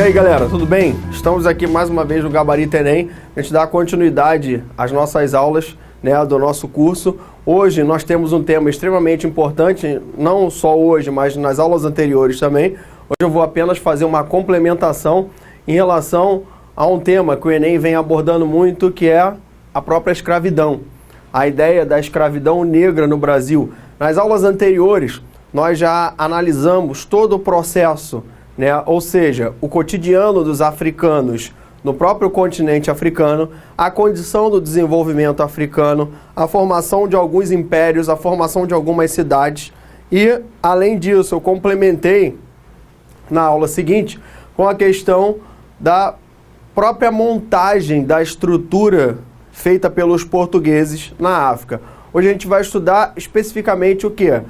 aí galera, tudo bem? Estamos aqui mais uma vez no Gabarito Enem, a gente dá continuidade às nossas aulas, né, do nosso curso. Hoje nós temos um tema extremamente importante, não só hoje, mas nas aulas anteriores também. Hoje eu vou apenas fazer uma complementação em relação a um tema que o Enem vem abordando muito, que é a própria escravidão. A ideia da escravidão negra no Brasil. Nas aulas anteriores, nós já analisamos todo o processo, né? Ou seja, o cotidiano dos africanos no próprio continente africano, a condição do desenvolvimento africano, a formação de alguns impérios, a formação de algumas cidades. E, além disso, eu complementei na aula seguinte com a questão da própria montagem da estrutura feita pelos portugueses na África. Hoje a gente vai estudar especificamente o quê?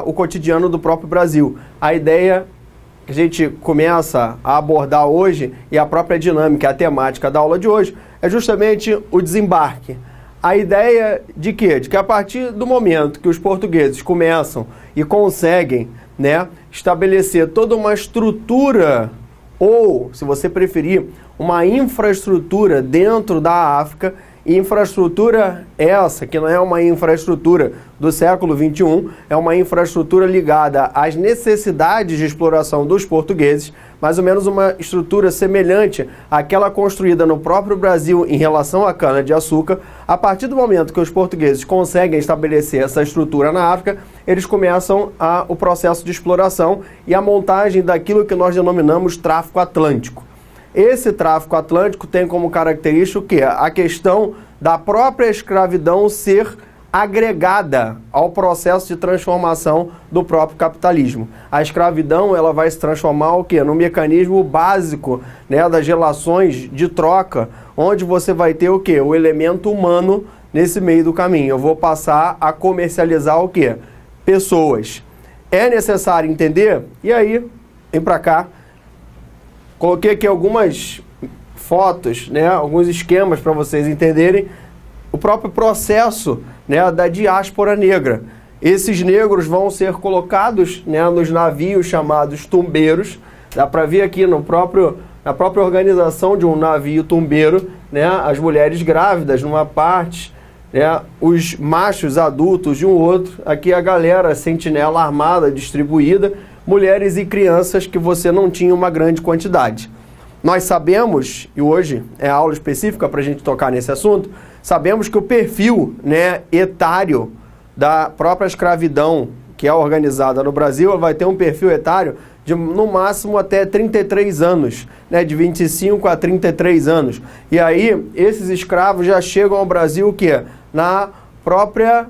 O cotidiano do próprio Brasil. A ideia que a gente começa a abordar hoje e a própria dinâmica, a temática da aula de hoje, é justamente o desembarque. A ideia de quê? De que a partir do momento que os portugueses começam e conseguem, né, estabelecer toda uma estrutura, ou, se você preferir, uma infraestrutura dentro da África, infraestrutura essa, que não é uma infraestrutura do século XXI, é uma infraestrutura ligada às necessidades de exploração dos portugueses, mais ou menos uma estrutura semelhante àquela construída no próprio Brasil em relação à cana-de-açúcar. A partir do momento que os portugueses conseguem estabelecer essa estrutura na África, eles começam o processo de exploração e a montagem daquilo que nós denominamos tráfico atlântico. Esse tráfico atlântico tem como característica o quê? A questão da própria escravidão ser agregada ao processo de transformação do próprio capitalismo. A escravidão, ela vai se transformar o quê? No mecanismo básico, né, das relações de troca, onde você vai ter o quê? O elemento humano nesse meio do caminho. Eu vou passar a comercializar o quê? Pessoas. É necessário entender? E aí, vem pra cá. Coloquei aqui algumas fotos, né, alguns esquemas para vocês entenderem o próprio processo, né, da diáspora negra. Esses negros vão ser colocados, né, nos navios chamados tumbeiros. Dá para ver aqui na própria organização de um navio tumbeiro, né, as mulheres grávidas numa parte, né, os machos adultos de um outro. Aqui a galera sentinela armada distribuída, mulheres e crianças que você não tinha uma grande quantidade. Nós sabemos, e hoje é aula específica para a gente tocar nesse assunto, sabemos que o perfil, né, etário da própria escravidão que é organizada no Brasil vai ter um perfil etário de no máximo até 33 anos, né, de 25 a 33 anos. E aí esses escravos já chegam ao Brasil o quê? Na própria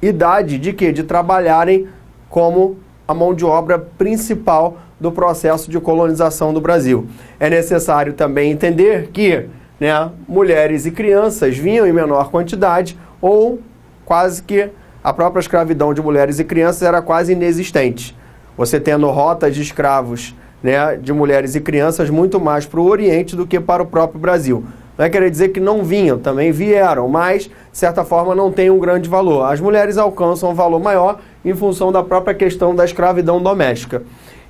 idade de quê? De trabalharem como a mão de obra principal do processo de colonização do Brasil. É necessário também entender que, né, mulheres e crianças vinham em menor quantidade ou quase que a própria escravidão de mulheres e crianças era quase inexistente. Você tendo rotas de escravos, né, de mulheres e crianças muito mais para o Oriente do que para o próprio Brasil. Não é querer dizer que não vinham, também vieram, mas, de certa forma, não tem um grande valor. As mulheres alcançam um valor maior em função da própria questão da escravidão doméstica.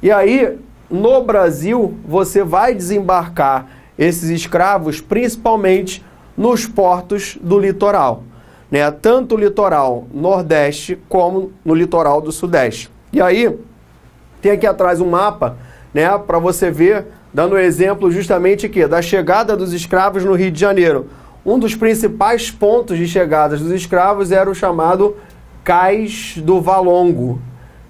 E aí, no Brasil, você vai desembarcar esses escravos principalmente nos portos do litoral, né? Tanto o litoral nordeste como no litoral do sudeste. E aí, tem aqui atrás um mapa, né, para você ver, dando exemplo justamente aqui, da chegada dos escravos no Rio de Janeiro. Um dos principais pontos de chegada dos escravos era o chamado Cais do Valongo,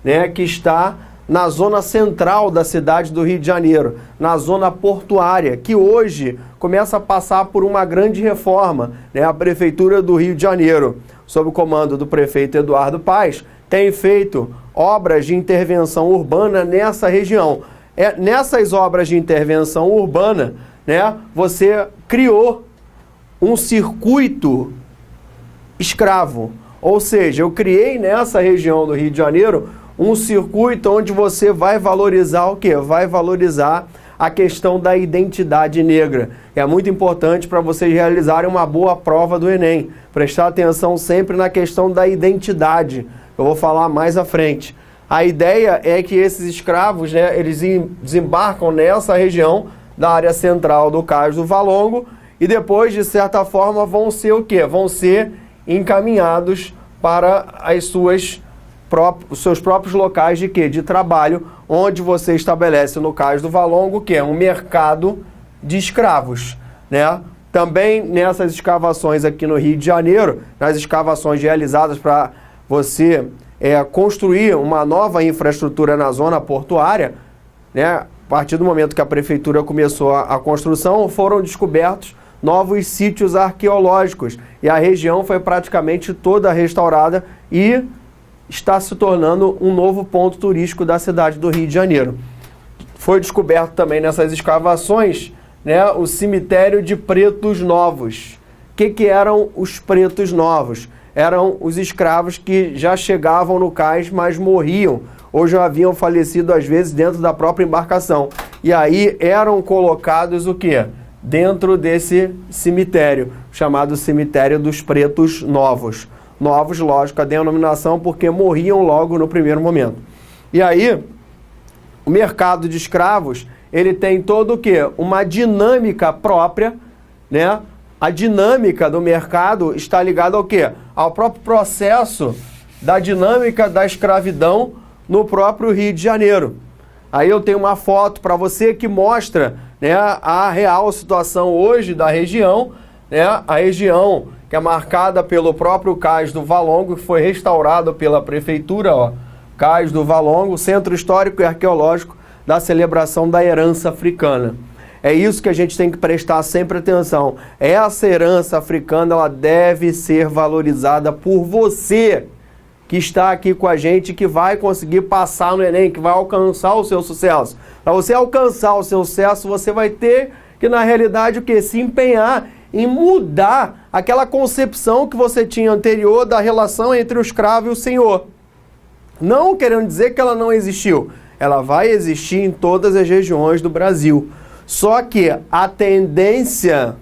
né, que está na zona central da cidade do Rio de Janeiro, na zona portuária, que hoje começa a passar por uma grande reforma, né? A Prefeitura do Rio de Janeiro, sob o comando do prefeito Eduardo Paes, tem feito obras de intervenção urbana nessa região. Nessas obras de intervenção urbana, né, você criou um circuito escravo. Ou seja, eu criei nessa região do Rio de Janeiro um circuito onde você vai valorizar o quê? Vai valorizar a questão da identidade negra. É muito importante para vocês realizarem uma boa prova do Enem. Prestar atenção sempre na questão da identidade. Eu vou falar mais à frente. A ideia é que esses escravos, né, eles desembarcam nessa região da área central do Cais do Valongo e depois, de certa forma, vão ser o quê? Vão ser encaminhados para os seus próprios locais de quê? De trabalho, onde você estabelece no Cais do Valongo o quê? Um mercado de escravos, né? Também nessas escavações aqui no Rio de Janeiro, nas escavações realizadas para você construir uma nova infraestrutura na zona portuária, né? A partir do momento que a prefeitura começou a construção, foram descobertos novos sítios arqueológicos e a região foi praticamente toda restaurada e está se tornando um novo ponto turístico da cidade do Rio de Janeiro. Foi descoberto também nessas escavações, né, o cemitério de Pretos Novos. O que eram os Pretos Novos? Eram os escravos que já chegavam no cais, mas morriam ou já haviam falecido, às vezes, dentro da própria embarcação. E aí eram colocados o quê? Dentro desse cemitério, chamado Cemitério dos Pretos Novos. Novos, lógico, a denominação, porque morriam logo no primeiro momento. E aí, o mercado de escravos, ele tem todo o quê? Uma dinâmica própria, né? A dinâmica do mercado está ligada ao quê? Ao próprio processo da dinâmica da escravidão no próprio Rio de Janeiro. Aí eu tenho uma foto para você que mostra, né, a real situação hoje da região, né? A região que é marcada pelo próprio Cais do Valongo, que foi restaurado pela prefeitura, ó, Cais do Valongo, Centro Histórico e Arqueológico da celebração da herança africana. É isso que a gente tem que prestar sempre atenção. Essa herança africana, ela deve ser valorizada por você que está aqui com a gente, que vai conseguir passar no Enem, que vai alcançar o seu sucesso. Para você alcançar o seu sucesso, você vai ter que, na realidade, o quê? Se empenhar em mudar aquela concepção que você tinha anterior da relação entre o escravo e o senhor. Não querendo dizer que ela não existiu. Ela vai existir em todas as regiões do Brasil. Só que a tendência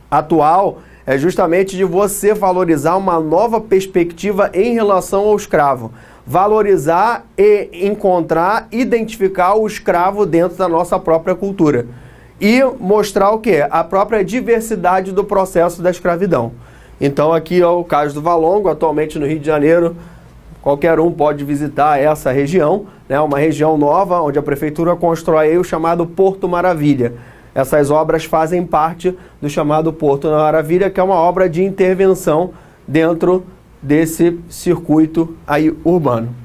atual é justamente de você valorizar uma nova perspectiva em relação ao escravo. Valorizar e encontrar, identificar o escravo dentro da nossa própria cultura. E mostrar o quê? A própria diversidade do processo da escravidão. Então aqui é o Cais do Valongo, atualmente no Rio de Janeiro. Qualquer um pode visitar essa região, né? Uma região nova, onde a prefeitura constrói o chamado Porto Maravilha. Essas obras fazem parte do chamado Porto Maravilha, que é uma obra de intervenção dentro desse circuito aí urbano.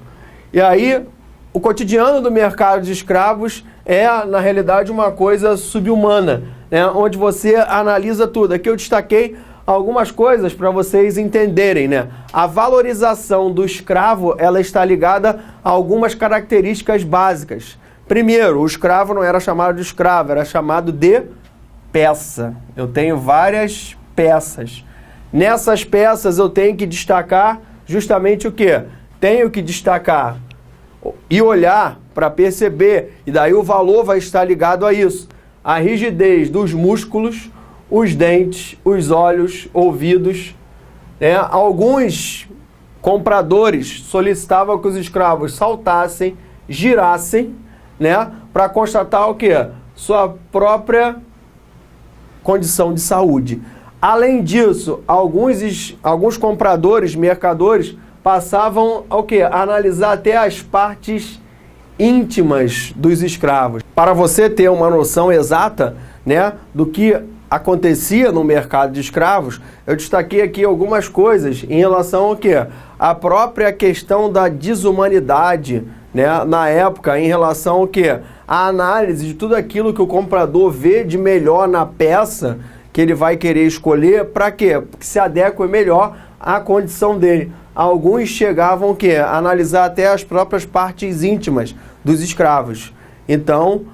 E aí, o cotidiano do mercado de escravos é, na realidade, uma coisa subhumana, né? Onde você analisa tudo. Aqui eu destaquei algumas coisas para vocês entenderem, né? A valorização do escravo, ela está ligada a algumas características básicas. Primeiro, o escravo não era chamado de escravo, era chamado de peça. Eu tenho várias peças. Nessas peças eu tenho que destacar justamente o quê? Tenho que destacar e olhar para perceber, e daí o valor vai estar ligado a isso. A rigidez dos músculos, os dentes, os olhos, ouvidos, né? Alguns compradores solicitavam que os escravos saltassem, girassem, né? Para constatar o quê? Sua própria condição de saúde. Além disso, alguns compradores, mercadores, passavam ao quê? A analisar até as partes íntimas dos escravos. Para você ter uma noção exata, né, do que acontecia no mercado de escravos, eu destaquei aqui algumas coisas em relação ao quê? A própria questão da desumanidade, né, na época, em relação ao quê? A análise de tudo aquilo que o comprador vê de melhor na peça que ele vai querer escolher, para quê? Que se adeque melhor à condição dele. Alguns chegavam o quê? A analisar até as próprias partes íntimas dos escravos. Então,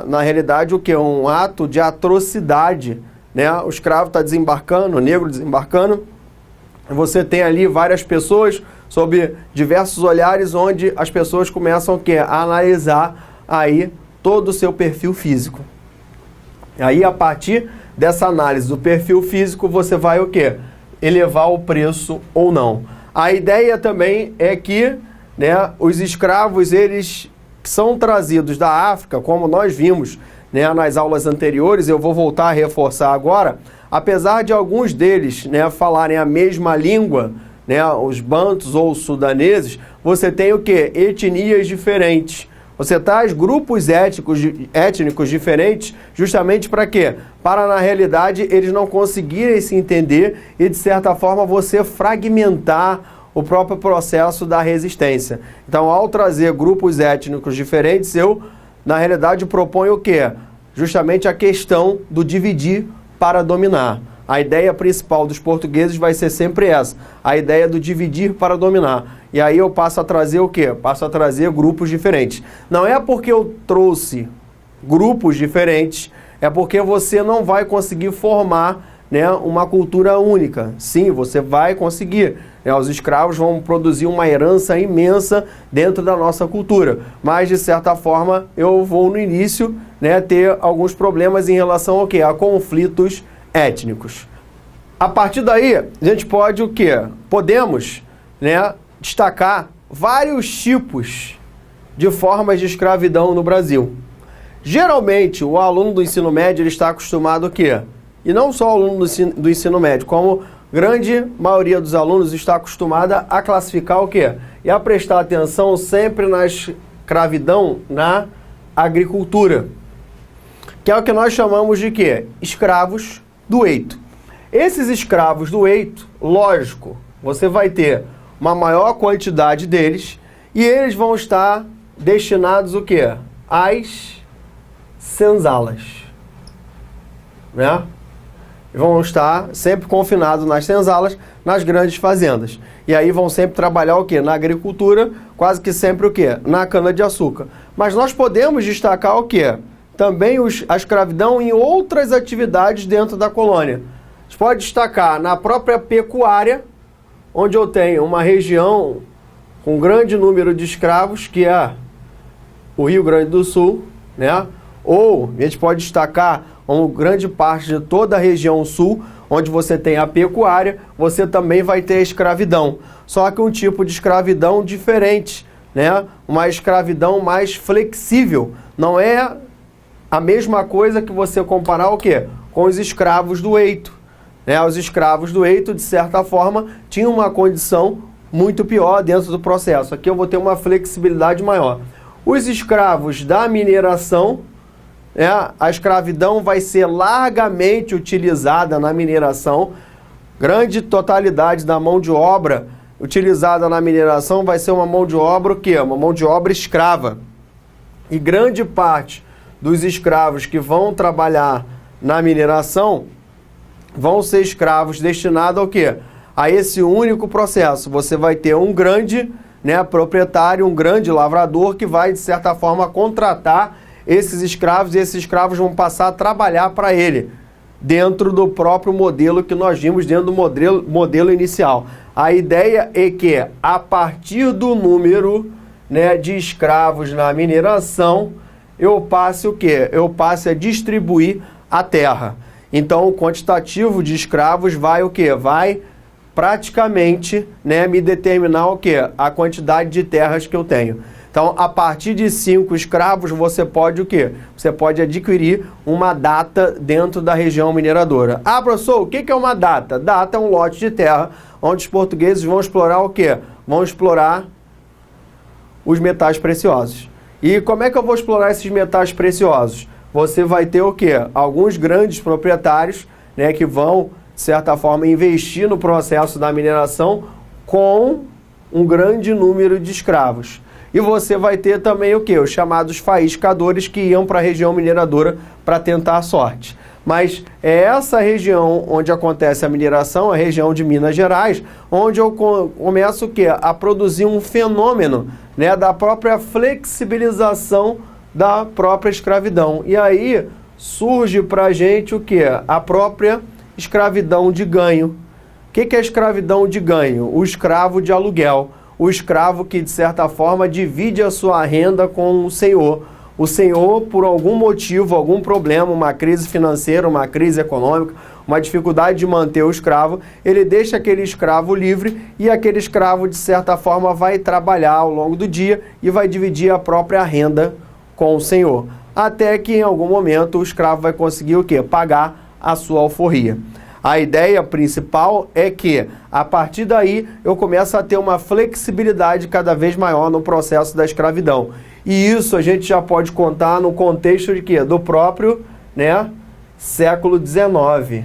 na realidade, o quê? Um ato de atrocidade, né? O escravo está desembarcando, o negro desembarcando. Você tem ali várias pessoas sob diversos olhares, onde as pessoas começam o quê? A analisar aí todo o seu perfil físico. Aí, a partir dessa análise do perfil físico, você vai o quê? Elevar o preço ou não. A ideia também é que né, os escravos, eles são trazidos da África, como nós vimos, né, nas aulas anteriores, eu vou voltar a reforçar agora, apesar de alguns deles, né, falarem a mesma língua, né, os bantus ou os sudaneses, você tem o quê? Etnias diferentes. Você traz grupos étnicos diferentes justamente para quê? Para, na realidade, eles não conseguirem se entender e, de certa forma, você fragmentar o próprio processo da resistência. Então, ao trazer grupos étnicos diferentes, eu, na realidade, proponho o quê? Justamente a questão do dividir para dominar. A ideia principal dos portugueses vai ser sempre essa, a ideia do dividir para dominar. E aí eu passo a trazer o quê? Passo a trazer grupos diferentes. Não é porque eu trouxe grupos diferentes, é porque você não vai conseguir formar, né, uma cultura única. Sim, você vai conseguir. Né, os escravos vão produzir uma herança imensa dentro da nossa cultura. Mas, de certa forma, eu vou no início, né, ter alguns problemas em relação ao quê? A conflitos étnicos. A partir daí, a gente pode o quê? Podemos, né, destacar vários tipos de formas de escravidão no Brasil. Geralmente, o aluno do ensino médio ele está acostumado o quê? E não só o aluno do ensino médio, como grande maioria dos alunos está acostumada a classificar o quê? E a prestar atenção sempre na escravidão na agricultura, que é o que nós chamamos de quê? Escravos do eito. Esses escravos do eito, lógico, você vai ter uma maior quantidade deles e eles vão estar destinados o quê? Às senzalas, né? Vão estar sempre confinados nas senzalas, nas grandes fazendas. E aí vão sempre trabalhar o quê? Na agricultura, quase que sempre o quê? Na cana-de-açúcar. Mas nós podemos destacar o quê? Também a escravidão em outras atividades dentro da colônia. A gente pode destacar na própria pecuária, onde eu tenho uma região com um grande número de escravos, que é o Rio Grande do Sul, né? Ou a gente pode destacar uma grande parte de toda a região sul, onde você tem a pecuária, você também vai ter a escravidão. Só que um tipo de escravidão diferente, né? Uma escravidão mais flexível. Não é a mesma coisa que você comparar o quê? Com os escravos do eito. Né? Os escravos do eito, de certa forma, tinham uma condição muito pior dentro do processo. Aqui eu vou ter uma flexibilidade maior. Os escravos da mineração, né? A escravidão vai ser largamente utilizada na mineração. Grande totalidade da mão de obra utilizada na mineração vai ser uma mão de obra o quê? Uma mão de obra escrava. E grande parte dos escravos que vão trabalhar na mineração vão ser escravos destinados ao quê? A esse único processo. Você vai ter um grande, né, proprietário, um grande lavrador que vai, de certa forma, contratar esses escravos e esses escravos vão passar a trabalhar para ele, dentro do próprio modelo que nós vimos, dentro do modelo inicial. A ideia é que, a partir do número, né, de escravos na mineração, eu passe o quê? Eu passe a distribuir a terra. Então, o quantitativo de escravos vai o quê? Vai praticamente, né, me determinar o quê? A quantidade de terras que eu tenho. Então, a partir de 5 escravos, você pode o quê? Você pode adquirir uma data dentro da região mineradora. Ah, professor, o que é uma data? Data é um lote de terra onde os portugueses vão explorar o quê? Vão explorar os metais preciosos. E como é que eu vou explorar esses metais preciosos? Você vai ter o quê? Alguns grandes proprietários, né, que vão, de certa forma, investir no processo da mineração com um grande número de escravos. E você vai ter também o quê? Os chamados faiscadores que iam para a região mineradora para tentar a sorte. Mas é essa região onde acontece a mineração, a região de Minas Gerais, onde eu começo o quê? A produzir um fenômeno, né, da própria flexibilização da própria escravidão. E aí surge para a gente o quê? A própria escravidão de ganho. O que é a escravidão de ganho? O escravo de aluguel. O escravo que, de certa forma, divide a sua renda com o senhor. O senhor, por algum motivo, algum problema, uma crise financeira, uma crise econômica, uma dificuldade de manter o escravo, ele deixa aquele escravo livre e aquele escravo, de certa forma, vai trabalhar ao longo do dia e vai dividir a própria renda com o senhor. Até que, em algum momento, o escravo vai conseguir o quê? Pagar a sua alforria. A ideia principal é que, a partir daí, eu começo a ter uma flexibilidade cada vez maior no processo da escravidão. E isso a gente já pode contar no contexto de quê? Do próprio, século XIX.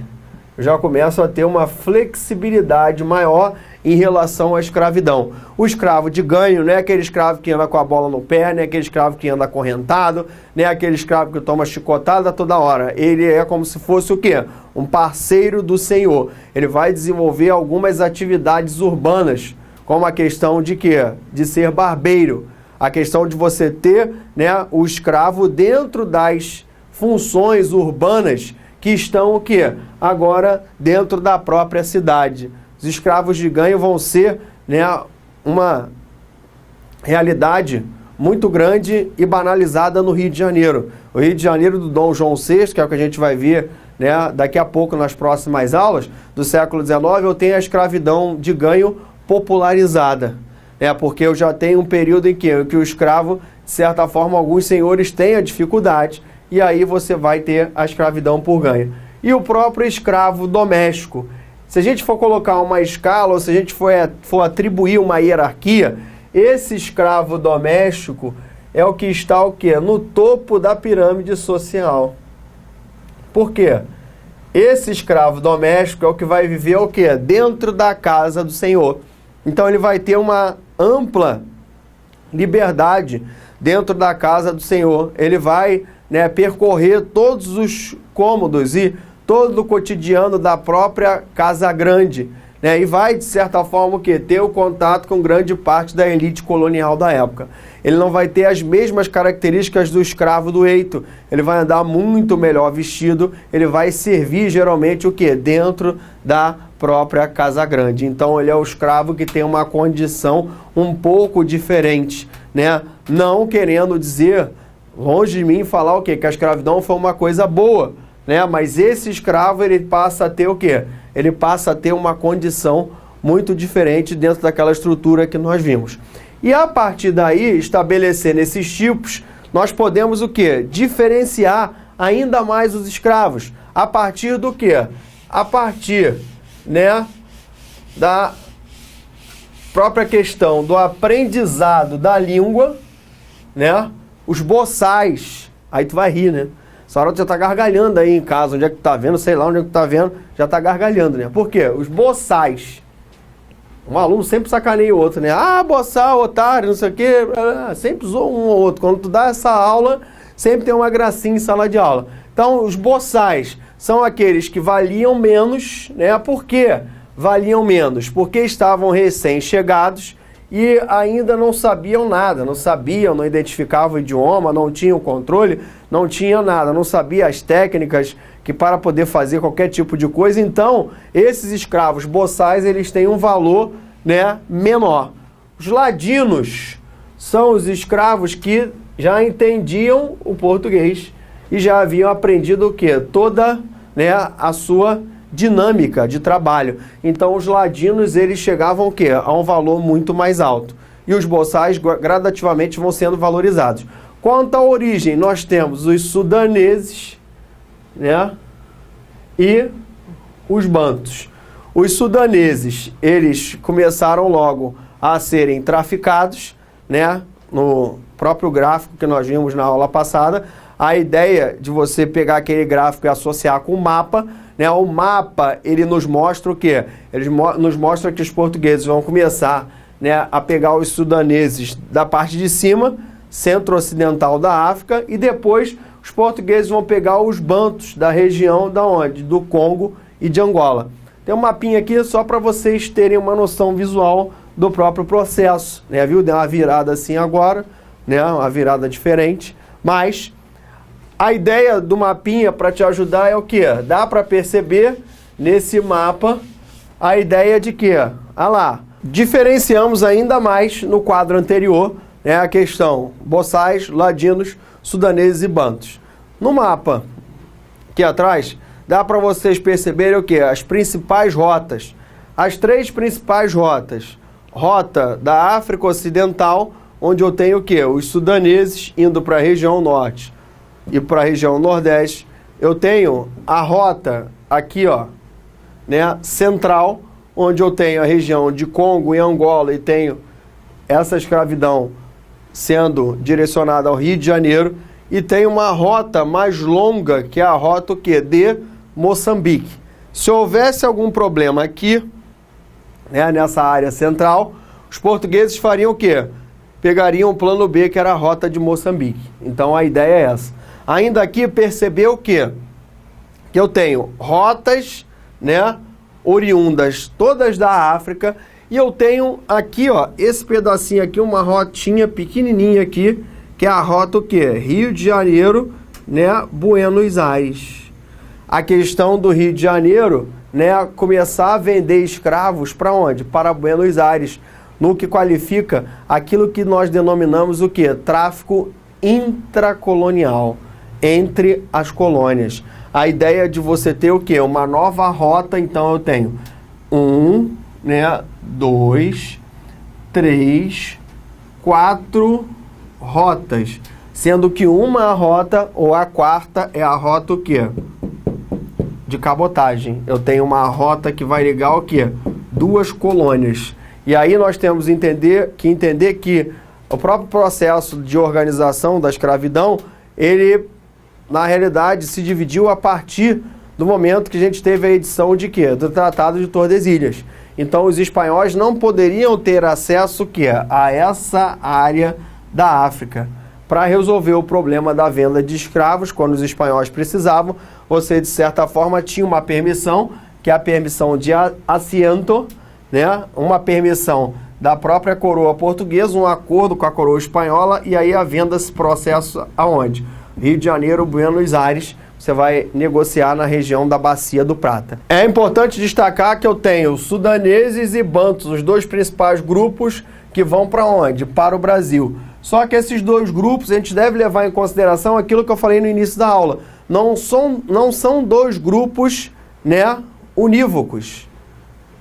Eu já começo a ter uma flexibilidade maior em relação à escravidão. O escravo de ganho não é aquele escravo que anda com a bola no pé, não é aquele escravo que anda acorrentado, não é aquele escravo que toma chicotada toda hora. Ele é como se fosse o quê? Um parceiro do senhor. Ele vai desenvolver algumas atividades urbanas, como a questão de quê? De ser barbeiro. A questão de você ter, o escravo dentro das funções urbanas que estão o quê? Agora dentro da própria cidade. Os escravos de ganho vão ser, uma realidade muito grande e banalizada no Rio de Janeiro. O Rio de Janeiro do Dom João VI, que é o que a gente vai ver, daqui a pouco nas próximas aulas do século XIX, eu tenho a escravidão de ganho popularizada. Porque eu já tenho um período em que o escravo, de certa forma, alguns senhores têm a dificuldade, e aí você vai ter a escravidão por ganho. E o próprio escravo doméstico. Se a gente for colocar uma escala, ou se a gente for atribuir uma hierarquia, esse escravo doméstico é o que está o quê? No topo da pirâmide social. Por quê? Esse escravo doméstico é o que vai viver o quê? Dentro da casa do senhor. Então ele vai ter uma ampla liberdade dentro da casa do senhor. Ele vai percorrer todos os cômodos e todo o cotidiano da própria casa grande, e vai, de certa forma, ter o contato com grande parte da elite colonial da época. Ele não vai ter as mesmas características do escravo do eito. Ele vai andar muito melhor vestido, ele vai servir geralmente o quê? Dentro da própria casa grande. Então ele é o escravo que tem uma condição um pouco diferente, Não querendo dizer, longe de mim, falar o quê? Que a escravidão foi uma coisa boa, mas esse escravo, ele passa a ter o quê? Ele passa a ter uma condição muito diferente dentro daquela estrutura que nós vimos. E a partir daí, estabelecendo esses tipos, nós podemos o quê? Diferenciar ainda mais os escravos. A partir do quê? A partir, da própria questão do aprendizado da língua, os boçais. Aí tu vai rir, Essa hora tu já tá gargalhando aí em casa, onde é que tu tá vendo, sei lá onde é que tu tá vendo, já tá gargalhando, Por quê? Os boçais. Um aluno sempre sacaneia o outro, Ah, boçal, otário, não sei o quê, sempre zoa um ou outro. Quando tu dá essa aula, sempre tem uma gracinha em sala de aula. Então, os boçais são aqueles que valiam menos, Por quê? Valiam menos? Porque estavam recém-chegados e ainda não sabiam nada, não identificavam o idioma, não tinham controle, não tinha nada, não sabia as técnicas que para poder fazer qualquer tipo de coisa. Então, esses escravos boçais, eles têm um valor, menor. Os ladinos são os escravos que já entendiam o português e já haviam aprendido o quê? Toda, a sua dinâmica de trabalho. Então, os ladinos, eles chegavam o quê? A um valor muito mais alto. E os boçais gradativamente vão sendo valorizados. Quanto à origem, nós temos os sudaneses, e os bantus. Os sudaneses, eles começaram logo a serem traficados, no próprio gráfico que nós vimos na aula passada. A ideia de você pegar aquele gráfico e associar com o mapa, o mapa, ele nos mostra o quê? Ele nos mostra que os portugueses vão começar, a pegar os sudaneses da parte de cima, centro-ocidental da África, e depois os portugueses vão pegar os bantus da região da onde? Do Congo e de Angola. Tem um mapinha aqui só para vocês terem uma noção visual do próprio processo, viu? Deu uma virada assim agora, uma virada diferente, mas a ideia do mapinha para te ajudar é o quê? Dá para perceber nesse mapa a ideia de que, lá, diferenciamos ainda mais no quadro anterior, a questão boçais, ladinos, sudaneses e bantus. No mapa aqui atrás, dá para vocês perceberem o quê? As principais rotas. As 3 principais rotas. Rota da África Ocidental, onde eu tenho o quê? Os sudaneses indo para a região norte e para a região nordeste. Eu tenho a rota aqui, ó, né, central, onde eu tenho a região de Congo e Angola e tenho essa escravidão sendo direcionada ao Rio de Janeiro, e tem uma rota mais longa, que é a rota o quê? De Moçambique. Se houvesse algum problema aqui, né, nessa área central, os portugueses fariam o quê? Pegariam o plano B, que era a rota de Moçambique. Então a ideia é essa. Ainda aqui percebeu o quê? Que eu tenho rotas, né, oriundas todas da África, e eu tenho aqui, ó, esse pedacinho aqui, uma rotinha pequenininha aqui, que é a rota o quê? Rio de Janeiro, né, Buenos Aires. A questão do Rio de Janeiro, né, começar a vender escravos para onde? Para Buenos Aires, no que qualifica aquilo que nós denominamos o quê? Tráfico intracolonial, entre as colônias. A ideia de você ter o quê? Uma nova rota, então eu tenho 2, 3, 4 rotas, sendo que uma rota, ou a quarta, é a rota o quê? De cabotagem. Eu tenho uma rota que vai ligar o quê? 2 colônias. E aí nós temos que entender que o próprio processo de organização da escravidão, ele, na realidade, se dividiu a partir do momento que a gente teve a edição de quê? Do Tratado de Tordesilhas. Então, os espanhóis não poderiam ter acesso quê? A essa área da África. Para resolver o problema da venda de escravos, quando os espanhóis precisavam, você, de certa forma, tinha uma permissão, que é a permissão de assento, né? Uma permissão da própria coroa portuguesa, um acordo com a coroa espanhola, e aí a venda se processa aonde? Rio de Janeiro, Buenos Aires, você vai negociar na região da Bacia do Prata. É importante destacar que eu tenho sudaneses e bantus, os 2 principais grupos que vão para onde? Para o Brasil. Só que esses 2 grupos, a gente deve levar em consideração aquilo que eu falei no início da aula. Não são 2 grupos, né, unívocos,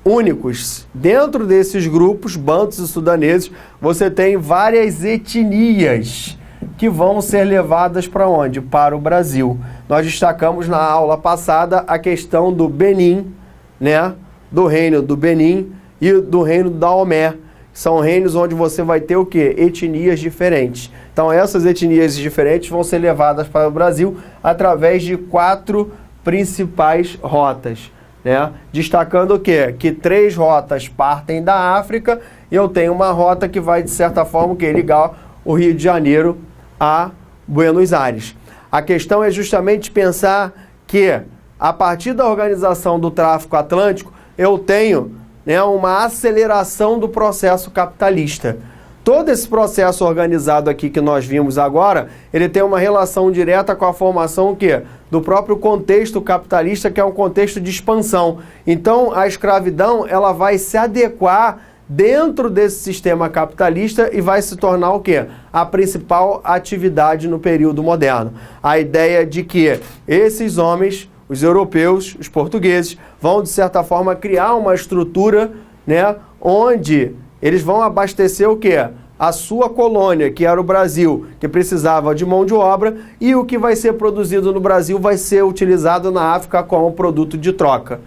únicos. Dentro desses grupos, bantus e sudaneses, você tem várias etnias que vão ser levadas para onde? Para o Brasil. Nós destacamos na aula passada a questão do Benin, né, do reino do Benin e do reino da Daomé. São reinos onde você vai ter o quê? Etnias diferentes. Então essas etnias diferentes vão ser levadas para o Brasil através de 4 principais rotas, né? Destacando o quê? Que 3 rotas partem da África e eu tenho uma rota que vai, de certa forma, ligar o Rio de Janeiro a Buenos Aires. A questão é justamente pensar que, a partir da organização do tráfico atlântico, eu tenho, né, uma aceleração do processo capitalista. Todo esse processo organizado aqui que nós vimos agora, ele tem uma relação direta com a formação o quê? Do próprio contexto capitalista, que é um contexto de expansão. Então, a escravidão, ela vai se adequar dentro desse sistema capitalista e vai se tornar o quê? A principal atividade no período moderno. A ideia de que esses homens, os europeus, os portugueses, vão, de certa forma, criar uma estrutura, né, onde eles vão abastecer o quê? A sua colônia, que era o Brasil, que precisava de mão de obra, e o que vai ser produzido no Brasil vai ser utilizado na África como produto de troca.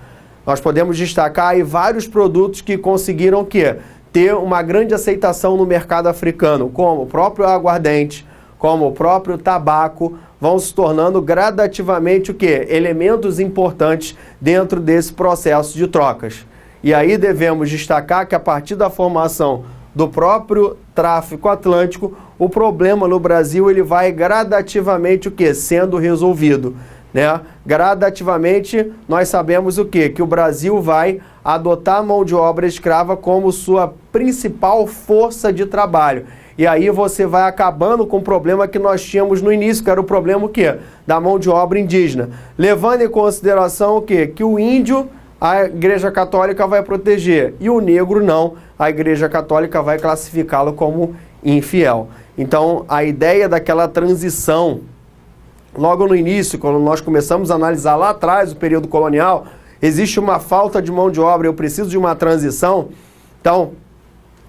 Nós podemos destacar aí vários produtos que conseguiram o quê? Ter uma grande aceitação no mercado africano, como o próprio aguardente, como o próprio tabaco, vão se tornando gradativamente o quê? Elementos importantes dentro desse processo de trocas. E aí devemos destacar que a partir da formação do próprio tráfico atlântico, o problema no Brasil ele vai gradativamente o quê? Sendo resolvido, né? Gradativamente nós sabemos o quê? Que o Brasil vai adotar a mão de obra escrava como sua principal força de trabalho. E aí você vai acabando com o problema que nós tínhamos no início, que era o problema o quê? Da mão de obra indígena. Levando em consideração o quê? Que o índio, a Igreja Católica vai proteger, e o negro não, a Igreja Católica vai classificá-lo como infiel. Então, a ideia daquela transição logo no início, quando nós começamos a analisar lá atrás o período colonial, existe uma falta de mão de obra, eu preciso de uma transição. Então,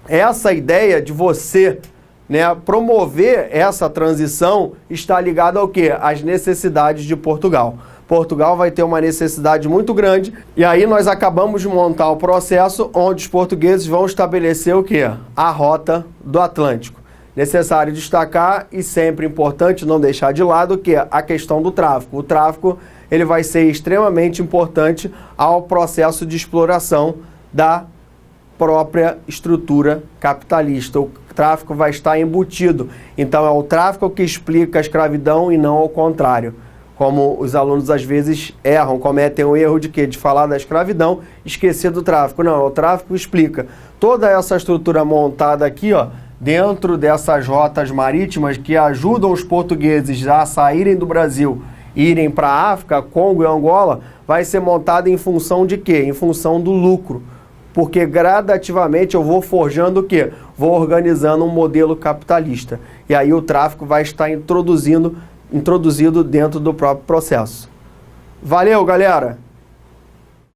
essa ideia de você, né, promover essa transição está ligada ao quê? Às necessidades de Portugal. Portugal vai ter uma necessidade muito grande e aí nós acabamos de montar o processo onde os portugueses vão estabelecer o quê? A rota do Atlântico. Necessário destacar e sempre importante não deixar de lado que a questão do tráfico. O tráfico ele vai ser extremamente importante ao processo de exploração da própria estrutura capitalista. O tráfico vai estar embutido. Então é o tráfico que explica a escravidão e não ao contrário. Como os alunos às vezes erram, cometem o erro de quê? De falar da escravidão, esquecer do tráfico. Não, o tráfico explica toda essa estrutura montada aqui, ó, dentro dessas rotas marítimas que ajudam os portugueses a saírem do Brasil e irem para a África, Congo e Angola, vai ser montada em função de quê? Em função do lucro. Porque gradativamente eu vou forjando o quê? Vou organizando um modelo capitalista. E aí o tráfico vai estar introduzido dentro do próprio processo. Valeu, galera!